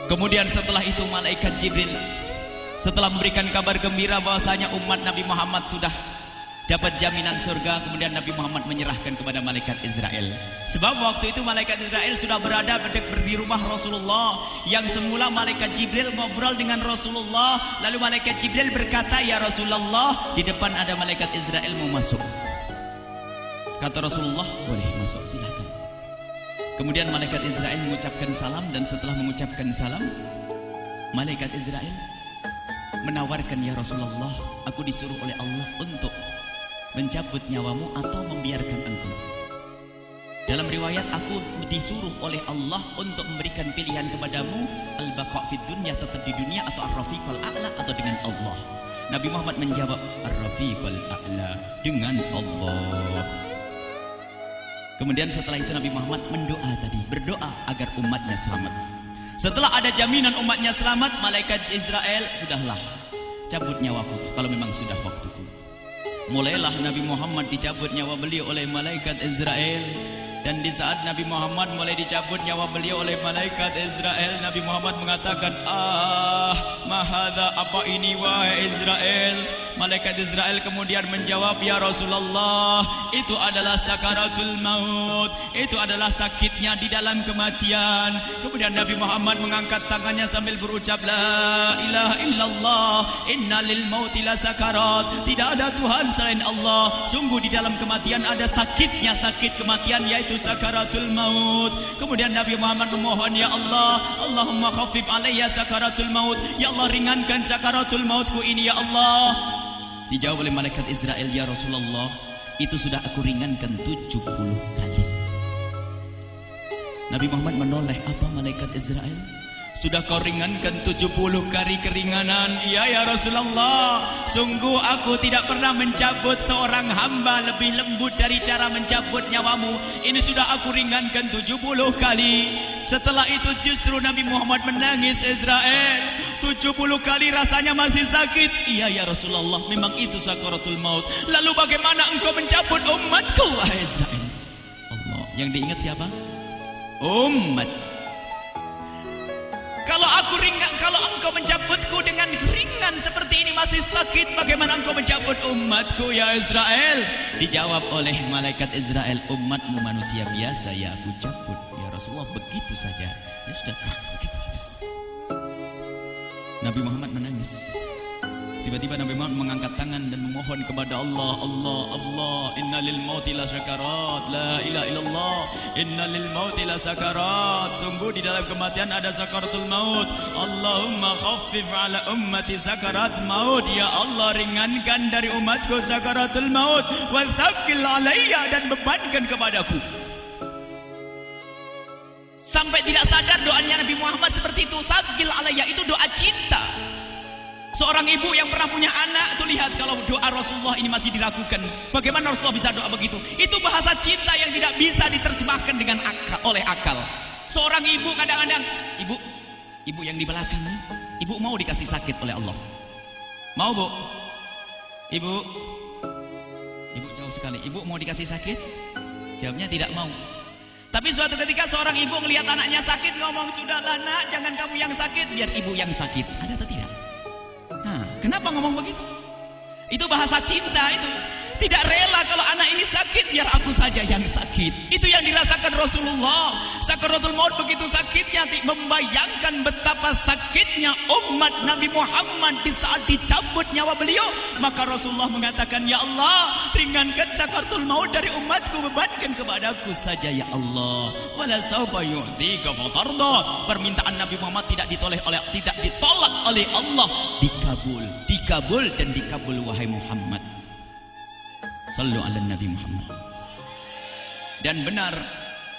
Kemudian setelah itu malaikat Jibril setelah memberikan kabar gembira bahwasanya umat Nabi Muhammad sudah dapat jaminan surga, kemudian Nabi Muhammad menyerahkan kepada malaikat Israel. Sebab waktu itu malaikat Israel sudah berada di rumah Rasulullah. Yang semula malaikat Jibril ngobrol dengan Rasulullah, lalu malaikat Jibril berkata, "Ya Rasulullah, di depan ada malaikat Israel mau masuk." Kata Rasulullah, "Boleh masuk, silakan." Kemudian malaikat Israel mengucapkan salam, dan setelah mengucapkan salam, malaikat Israel menawarkan, "Ya Rasulullah, aku disuruh oleh Allah untuk mencabut nyawamu atau membiarkan engkau." Dalam riwayat, aku disuruh oleh Allah untuk memberikan pilihan kepadamu, al-baqa' fid dunya, tetap di dunia, atau ar-rafiqul a'la, atau dengan Allah. Nabi Muhammad menjawab, ar-rafiqul a'la, dengan Allah. Kemudian setelah itu Nabi Muhammad berdoa agar umatnya selamat. Setelah ada jaminan umatnya selamat, malaikat Israel, "Sudahlah, cabut nyawaku kalau memang sudah waktuku." Mulailah Nabi Muhammad dicabut nyawa beliau oleh malaikat Israel. Dan di saat Nabi Muhammad mulai dicabut nyawa beliau oleh malaikat Israel, Nabi Muhammad mengatakan, mahadha, apa ini wahai Israel? Malaikat Israel kemudian menjawab, "Ya Rasulullah, itu adalah sakaratul maut, itu adalah sakitnya di dalam kematian." Kemudian Nabi Muhammad mengangkat tangannya sambil berucap, "La ilaha illallah, inna lil mauti la sakarat." Tidak ada Tuhan selain Allah. Sungguh di dalam kematian ada sakitnya, sakit kematian, yaitu sakaratul maut. Kemudian Nabi Muhammad memohon, "Ya Allah, Allahumma khaffif alayya sakaratul maut." Ya Allah, ringankan sakaratul mautku ini, ya Allah. Dijawab oleh malaikat Israel, "Ya Rasulullah, itu sudah aku ringankan 70 kali." Nabi Muhammad menoleh, "Apa malaikat Israel? Sudah kau ringankan 70 kali keringanan?" "Iya ya Rasulullah, sungguh aku tidak pernah mencabut seorang hamba lebih lembut dari cara mencabut nyawamu. Ini sudah aku ringankan 70 kali. Setelah itu justru Nabi Muhammad menangis, "Israel, 70 kali rasanya masih sakit." "Iya ya Rasulullah, memang itu sakaratul maut." "Lalu bagaimana engkau mencabut umatku, wahai Israel?" Allah, yang diingat siapa? Umat. Kalau engkau mencabutku dengan ringan seperti ini masih sakit, bagaimana engkau mencabut umatku, ya Israel? Dijawab oleh malaikat Israel, "Umatmu manusia biasa, ya aku cabut." "Ya Rasulullah, begitu saja." Ya sudah, begitu habis. Nabi Muhammad menangis. Tiba-tiba Nabi Muhammad mengangkat tangan dan memohon kepada Allah, Allah, inna lil mauti la sakarat, la ilaha illallah, inna lil mauti la sakarat. Sungguh di dalam kematian ada sakaratul maut. Allahumma khaffif ala ummati sakarat maut. Ya Allah, ringankan dari umatku sakaratul maut. Wa thaqqil alayya, dan bebankan kepadaku. Sampai tidak sadar doanya Nabi Muhammad seperti itu. Thaqqil alayya itu doa cinta. Seorang ibu yang pernah punya anak, tuh lihat kalau doa Rasulullah ini masih diragukan. Bagaimana Rasulullah bisa doa begitu? Itu bahasa cinta yang tidak bisa diterjemahkan dengan oleh akal. Seorang ibu kadang-kadang, ibu yang di belakang nih, ibu mau dikasih sakit oleh Allah. Mau, Bu? Ibu jauh sekali. Ibu mau dikasih sakit? Jawabnya tidak mau. Tapi suatu ketika seorang ibu melihat anaknya sakit, ngomong, "Sudahlah nak, jangan kamu yang sakit, biar ibu yang sakit." Ada atau tidak? Kenapa ngomong begitu? Itu bahasa cinta itu. Tidak rela kalau anak ini sakit, biar aku saja yang sakit. Itu yang dirasakan Rasulullah. Sakaratul maut begitu sakitnya, membayangkan betapa sakitnya umat Nabi Muhammad di saat dicabut nyawa beliau. Maka Rasulullah mengatakan, "Ya Allah, ringankan sakaratul maut dari umatku, bebankan kepadaku saja ya Allah. Wala sawfa yu'tika fatarda." Permintaan Nabi Muhammad tidak ditolak oleh Allah, dikabul dan dikabul, wahai Muhammad. Sallu ala Nabi Muhammad. Dan benar,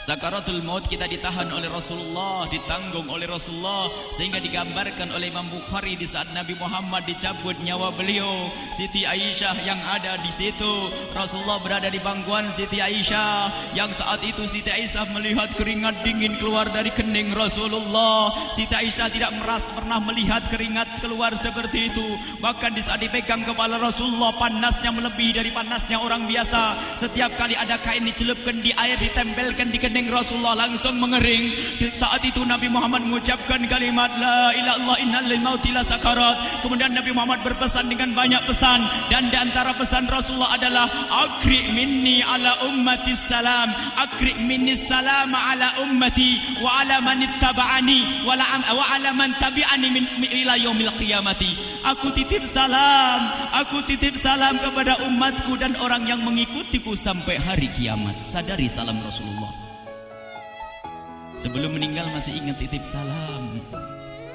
sakaratul maut kita ditahan oleh Rasulullah, ditanggung oleh Rasulullah, sehingga digambarkan oleh Imam Bukhari di saat Nabi Muhammad dicabut nyawa beliau. Siti Aisyah yang ada di situ, Rasulullah berada di pangkuan Siti Aisyah, yang saat itu Siti Aisyah melihat keringat dingin keluar dari kening Rasulullah. Siti Aisyah tidak pernah melihat keringat keluar seperti itu. Bahkan di saat dipegang kepala Rasulullah, panasnya melebihi dari panasnya orang biasa. Setiap kali ada kain dicelupkan di air, ditempelkan di kening Rasulullah langsung mengering. Saat itu Nabi Muhammad mengucapkan kalimat la ilaha illallah innal lil mauti la sakarat. Kemudian Nabi Muhammad berpesan dengan banyak pesan, dan di antara pesan Rasulullah adalah akri minni ala ummati salam, akri minni salam ala ummati wa ala man ittaba'ani wa ala man tabi'ani min ila yaumil qiyamati. Aku titip salam kepada umatku dan orang yang mengikutiku sampai hari kiamat. Sadari salam Rasulullah. Sebelum meninggal masih ingat titip salam.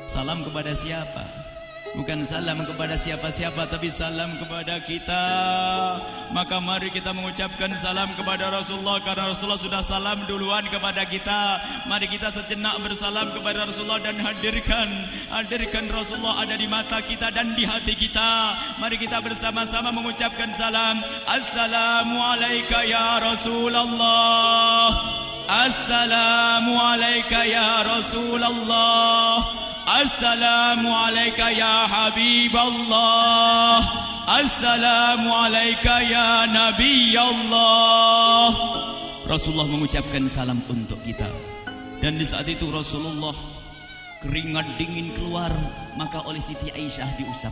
Salam kepada siapa? Bukan salam kepada siapa-siapa, tapi salam kepada kita. Maka mari kita mengucapkan salam kepada Rasulullah, karena Rasulullah sudah salam duluan kepada kita. Mari kita sejenak bersalam kepada Rasulullah dan hadirkan Rasulullah ada di mata kita dan di hati kita. Mari kita bersama-sama mengucapkan salam. Assalamualaikum ya Rasulullah. Assalamualaikum ya Rasulullah. Assalamualaikum ya Habiballah. Assalamualaikum ya Nabi Allah. Rasulullah mengucapkan salam untuk kita. Dan di saat itu Rasulullah keringat dingin keluar, maka oleh Siti Aisyah diusap.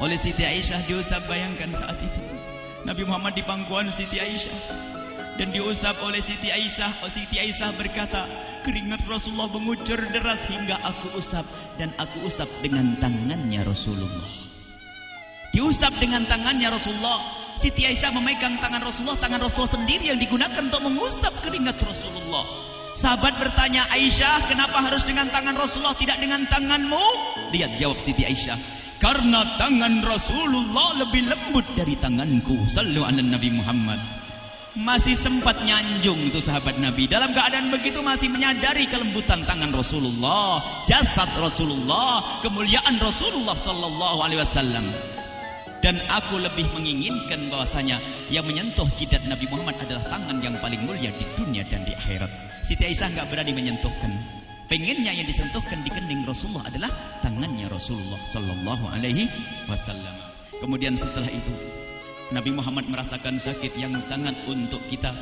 Oleh Siti Aisyah diusap, bayangkan saat itu Nabi Muhammad di pangkuan Siti Aisyah dan diusap oleh Siti Aisyah. Siti Aisyah berkata, keringat Rasulullah mengucur deras hingga aku usap, dan aku usap dengan tangannya Rasulullah. Diusap dengan tangannya Rasulullah. Siti Aisyah memegang tangan Rasulullah sendiri yang digunakan untuk mengusap keringat Rasulullah. Sahabat bertanya, Aisyah, kenapa harus dengan tangan Rasulullah tidak dengan tanganmu? Lihat jawab Siti Aisyah, karena tangan Rasulullah lebih lembut dari tanganku. Sallu ala Nabi Muhammad. Masih sempat nyanjung itu sahabat Nabi. Dalam keadaan begitu masih menyadari kelembutan tangan Rasulullah, jasad Rasulullah, kemuliaan Rasulullah sallallahu alaihi wasallam. Dan aku lebih menginginkan bahwasanya yang menyentuh jidat Nabi Muhammad adalah tangan yang paling mulia di dunia dan di akhirat. Siti Aisyah enggak berani menyentuhkan. Pengennya yang disentuhkan di kening Rasulullah adalah tangannya Rasulullah sallallahu alaihi wasallam. Kemudian setelah itu Nabi Muhammad merasakan sakit yang sangat untuk kita.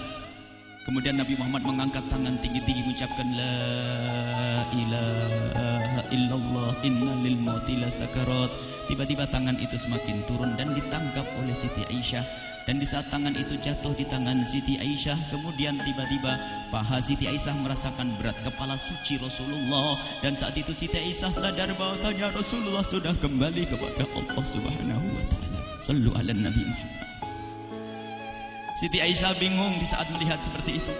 Kemudian Nabi Muhammad mengangkat tangan tinggi-tinggi mengucapkan la ilaha illallah inna lil mauti la sakarat. Tiba-tiba tangan itu semakin turun dan ditangkap oleh Siti Aisyah. Dan di saat tangan itu jatuh di tangan Siti Aisyah, kemudian tiba-tiba paha Siti Aisyah merasakan berat kepala suci Rasulullah. Dan saat itu Siti Aisyah sadar bahwasanya Rasulullah sudah kembali kepada Allah Subhanahu wa taala. Sallu ala Nabi Muhammad. Siti Aisyah bingung di saat melihat seperti itu.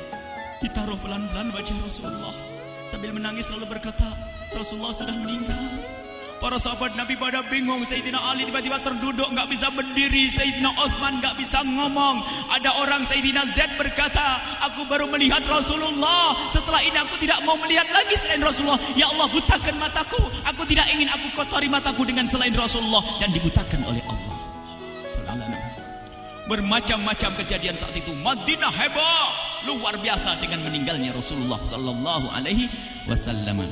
Ditaruh pelan-pelan wajah Rasulullah, sambil menangis lalu berkata, Rasulullah sudah meninggal. Para sahabat Nabi pada bingung. Sayyidina Ali tiba-tiba terduduk, nggak bisa berdiri. Sayyidina Utsman nggak bisa ngomong. Ada orang Sayyidina Zaid berkata, aku baru melihat Rasulullah. Setelah ini aku tidak mau melihat lagi selain Rasulullah. Ya Allah, butakan mataku. Aku tidak ingin aku kotori mataku dengan selain Rasulullah. Dan dibutakan oleh Allah. Bermacam-macam kejadian saat itu. Madinah heboh luar biasa dengan meninggalnya Rasulullah sallallahu alaihi wasallam.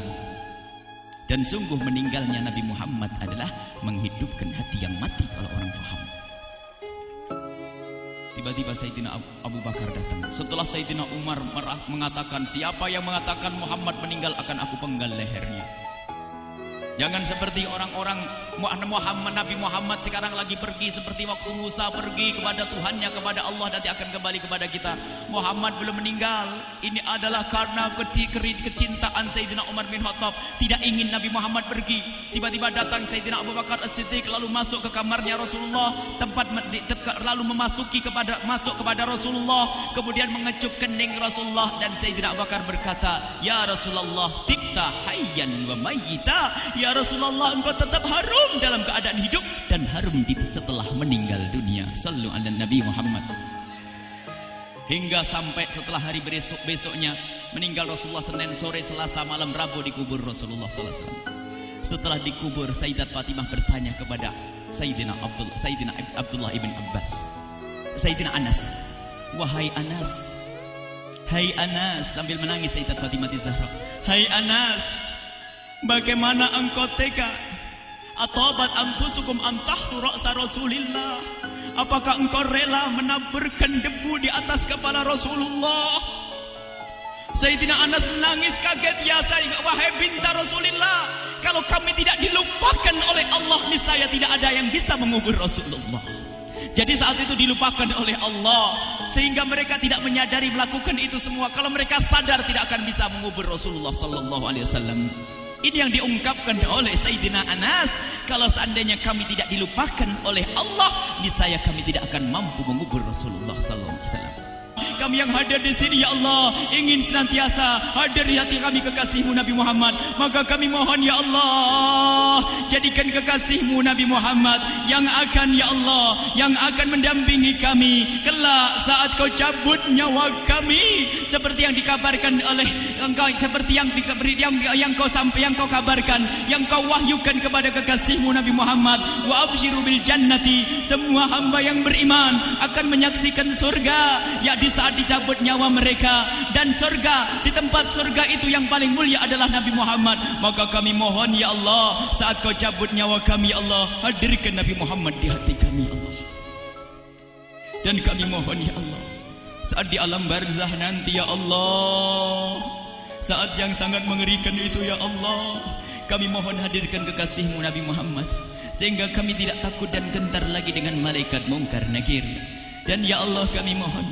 Dan sungguh meninggalnya Nabi Muhammad adalah menghidupkan hati yang mati kalau orang faham. Tiba-tiba Sayyidina Abu Bakar datang. Setelah Sayyidina Umar mengatakan, siapa yang mengatakan Muhammad meninggal akan aku penggal lehernya. Jangan seperti orang-orang Nabi Muhammad sekarang lagi pergi seperti waktu Musa pergi kepada Tuhannya, kepada Allah, nanti akan kembali kepada kita. Muhammad belum meninggal. Ini adalah karena kecintaan Sayyidina Umar bin Khattab, tidak ingin Nabi Muhammad pergi. Tiba-tiba datang Sayyidina Abu Bakar As-Siddiq lalu masuk ke kamarnya Rasulullah, lalu masuk kepada Rasulullah, kemudian mengecup kening Rasulullah. Dan Sayyidina Abu Bakar berkata, ya Rasulullah, tibta hayyan wa mayyita. Ya Rasulullah, engkau tetap harum dalam keadaan hidup dan harum setelah meninggal dunia. Sallu ala Nabi Muhammad. Hingga sampai setelah hari besoknya meninggal Rasulullah, Senin sore, Selasa malam, Rabu dikubur Rasulullah sallallahu alaihi wasallam. Setelah dikubur, Sayyidat Fatimah bertanya kepada Sayyidina Abdullah ibn Abbas, Sayyidina Anas, wahai Anas, hai Anas, sambil menangis Sayyidat Fatimah Zahra, hai Anas, bagaimana engkau tega? Atabat anfusukum an tahtu ra'sa Rasulillah. Apakah engkau rela menaburkan debu di atas kepala Rasulullah? Sayyidina Anas menangis kaget, ya wahai binta Rasulullah, kalau kami tidak dilupakan oleh Allah, niscaya tidak ada yang bisa mengubur Rasulullah. Jadi saat itu dilupakan oleh Allah, sehingga mereka tidak menyadari melakukan itu semua. Kalau mereka sadar, tidak akan bisa mengubur Rasulullah sallallahu alaihi wasallam. Ini yang diungkapkan oleh Sayyidina Anas, kalau seandainya kami tidak dilupakan oleh Allah, niscaya kami tidak akan mampu mengubur Rasulullah sallallahu alaihi wasallam. Kami yang hadir di sini, ya Allah, ingin senantiasa hadir di hati kami kekasih-Mu Nabi Muhammad. Maka kami mohon, ya Allah, jadikan kekasih-Mu Nabi Muhammad yang akan, ya Allah, yang akan mendampingi kami kelak saat Kau cabut nyawa kami, seperti yang dikabarkan oleh Engkau, seperti yang Kau kabarkan, yang Kau wahyukan kepada kekasih-Mu Nabi Muhammad. Wa absyiru bil jannati, semua hamba yang beriman akan menyaksikan surga, ya di saat dicabut nyawa mereka, dan surga, di tempat surga itu yang paling mulia adalah Nabi Muhammad. Maka kami mohon, ya Allah, saat Kau cabut nyawa kami, ya Allah, hadirkan Nabi Muhammad di hati kami, ya Allah. Dan kami mohon, ya Allah, saat di alam barzah nanti, ya Allah, saat yang sangat mengerikan itu, ya Allah, kami mohon hadirkan kekasih-Mu Nabi Muhammad, sehingga kami tidak takut dan gentar lagi dengan malaikat mungkar nakir. Dan ya Allah, kami mohon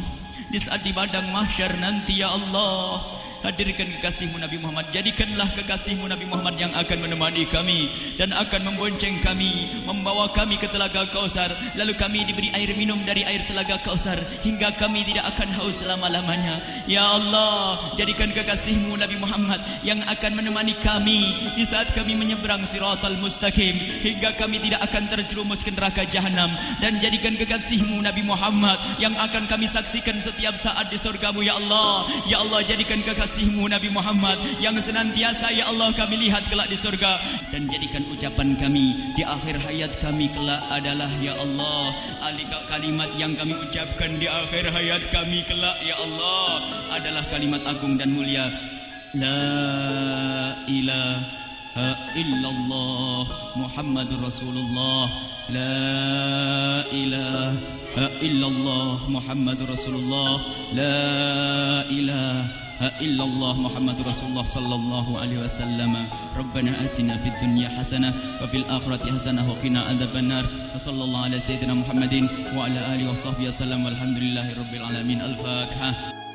di saat di padang mahsyar nanti, ya Allah, hadirkan kekasih-Mu Nabi Muhammad. Jadikanlah kekasih-Mu Nabi Muhammad yang akan menemani kami dan akan membonceng kami, membawa kami ke telaga Kausar. Lalu kami diberi air minum dari air telaga Kausar hingga kami tidak akan haus selama-lamanya. Ya Allah, jadikan kekasih-Mu Nabi Muhammad yang akan menemani kami di saat kami menyeberang Siratal Mustaqim hingga kami tidak akan terjerumus ke neraka jahanam. Dan jadikan kekasih-Mu Nabi Muhammad yang akan kami saksikan setiap saat di surga-Mu, ya Allah. Ya Allah, jadikan kekasih-Mu Nabi Muhammad yang senantiasa, ya Allah, kami lihat kelak di surga. Dan jadikan ucapan kami di akhir hayat kami kelak adalah, ya Allah, kalimat yang kami ucapkan di akhir hayat kami kelak, ya Allah, adalah kalimat agung dan mulia, la ilaha illallah Muhammadur Rasulullah. La ilaha illallah Muhammadur Rasulullah. La ilaha illallah Muhammadur Rasulullah sallallahu alaihi wasallam. Rabbana atina fid dunya hasanah wa fil akhirati hasanah wa qina adzabannar. Wa sallallahu ala sayyidina Muhammadin wa ala alihi wa sahbihi wasallam. Walhamdulillahi rabbil alamin. Al-Fatihah.